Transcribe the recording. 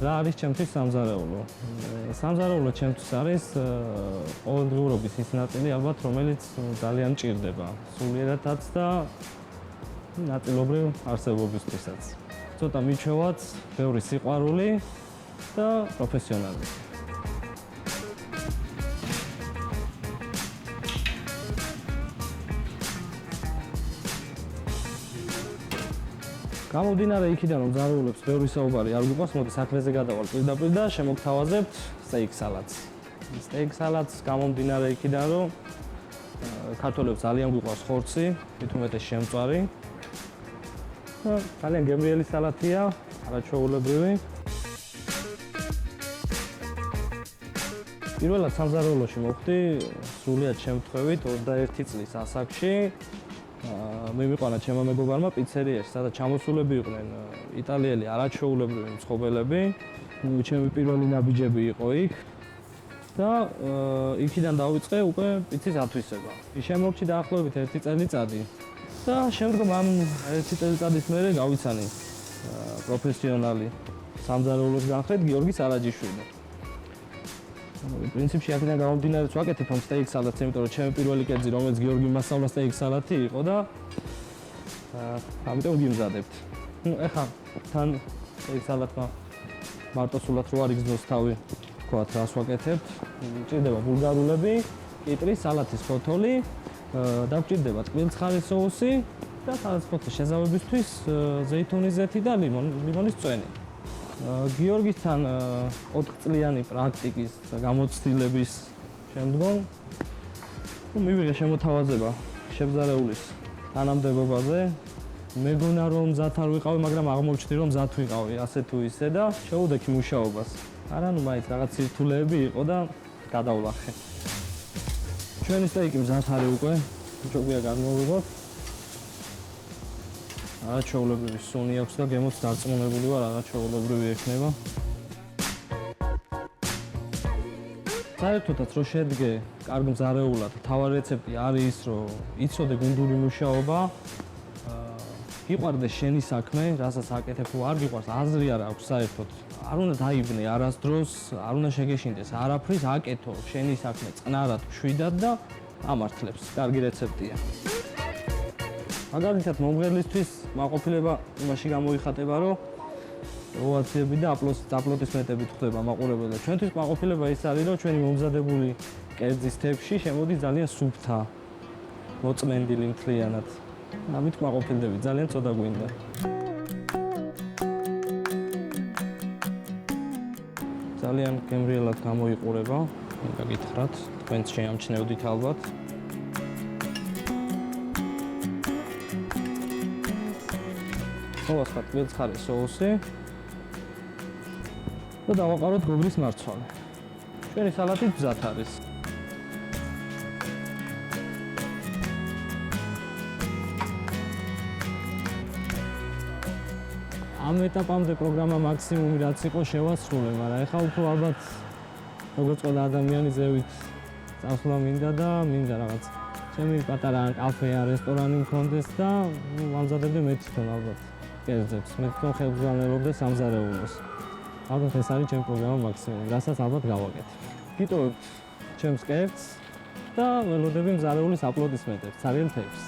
რა არის ჩემთვის სამზარეულო? სამზარეულო ჩემთვის არის ყოველდღიურობის ის ნაწილი ალბათ, რომელიც ძალიან მჭირდება სულიერადაც და ნაწილობრივ არსებობისთვისაც. ცოტა მიჩვევაც, ბევრი სიყვარული და პროფესიონალიზმი. გამომდინარე იქიდან, რომ ზარეულებს ბევრი საუბარი არ გვიყვარს, მოდი საქმეზე გადავალ პირდაპირ და შემოგთავაზებთ steak salad-ს. Steak salad-ს გამომდინარე იქიდან, რომ ქართველებს ძალიან გვიყვარს ხორცი, მით უმეტეს შემწვარი. ძალიან გემრიელი სალათია, არაჩვეულებრივი. პირველად სამზარეულოში მოვხდი სრულიად შემთხვევით 21 წლის ასაკში. მივიყვანა ჩემმა მეგობარმა პიცერიაში, სადაც ჩამოსულები იყვნენ იტალიელი არაჩვეულებრივი მცხოვრები. ჩემი პირველი ნაბიჯები იყო იქ და იქიდან დავიწყე უკვე პიცის ათვისება. შემორჩი დაახლოებით 1 წელიწადი და შემდგომ ამ 1 წელიწადის მერე გავიცანი პროფესიონალი სამზარეულოს განხრით გიორგი სარაჯიშვილი. პრინციპში აქედან გამომდინარე ვაკეთებ ამ steak salad-ს, იმიტომ რომ ჩემი პირველი კერძი, რომელიც გიორგი მასწავლა steak salad-ი იყო და ამიტომ გიმზადებთ. ეხლა თან steak salad-მა მარტო სულად რო არ იგრძნოს თავი, თქვათ, რას ვაკეთებთ? მჭირდება ბულგარულები, კიტრი, სალათის ფოთოლი, დაგჭირდება წყვილცხალის соуსი და სალათის ფოთლის შეზავებისთვის ზეითუნის ზეთი და ლიმონის წვენი. გიორგისთან 4 წლიანი პრაქტიკის და გამოცდილების შემდგომ მივიღე შემოთავაზება შებზარეულის თანამდებობაზე. მეგონა რომ მზად არ ვიყავი, მაგრამ აღმოჩნდი რომ მზად ვიყავი, ასე თუ ისე და შევუდექი მუშაობას. არა, ნუ მაინც რაღაც სირთულეები იყო და გადავლახე. ჩვენი სტეიკი მზად არის უკვე, ჯობია გამოვიღოთ. არაჩვეულებრივი სუნი აქვს და გემოც დარწმუნებული ვარ, არაჩვეულებრივი ექნება. საერთოდაც რო შედგე კარგ მზარეულად, თავარი რეცეპტი არის ის, რომ იცოდე გუნდური მუშაობა, გიყვარდეს შენი საქმე, რასაც აკეთებ, არ გიყვარს, აზრი არ აქვს საერთოდ. არ უნდა დაიბნე არასდროს, არ უნდა შეგეშინდეს არაფრის, აკეთო შენი საქმე წყნარად, მშვიდად და ამართლებს. კარგი რეცეპტია. მაგალითად, მომღერლისთვის მაყოფილება იმაში გამოიხატება, რომ ოვაციები და აპლოდისმენტებით ხვდება მაყურებელი. ჩვენთვის მაყოფილება ის არის, რომ ჩვენი მომზადებული კერძის თეფში შემოდის ძალიან სუფთა, მოწმენდილი მთლიანად. ამით მაყოფილდები, ძალიან წოდა გვინდა. ძალიან გემრიელად გამოიყურება, გაგითხრათ, თქვენც შეამჩნევდით ალბათ. მოვასხათ წყვილცხალის соуსი და დავაყაროთ გოგრის მარცვალი. ჩვენი სალათი მზად არის. ამ ეტაპამდე პროგრამა მაქსიმუმი რაც იყო შევასრულე, მაგრამ ეხლა უფრო ალბათ როგორც ყველა ადამიანი ზევით წასვლა მინდა და მინდა რაღაც ჩემი პატარა კაფე ან რესტორანი მქონდეს და ვამზადებდე მე თვითონ ალბათ კერძებს. მე თვითონ ხელმძღვანელობდე სამზარეულოს. ალბათ ეს არის ჩემი პროგრამა მაქსიმუმი, რასაც ალბათ გავაკეთებ. გიტოვებთ ჩემს კერძს და ველოდები მზარეულის აპლოდისმენტებს, ძალიან თეფს.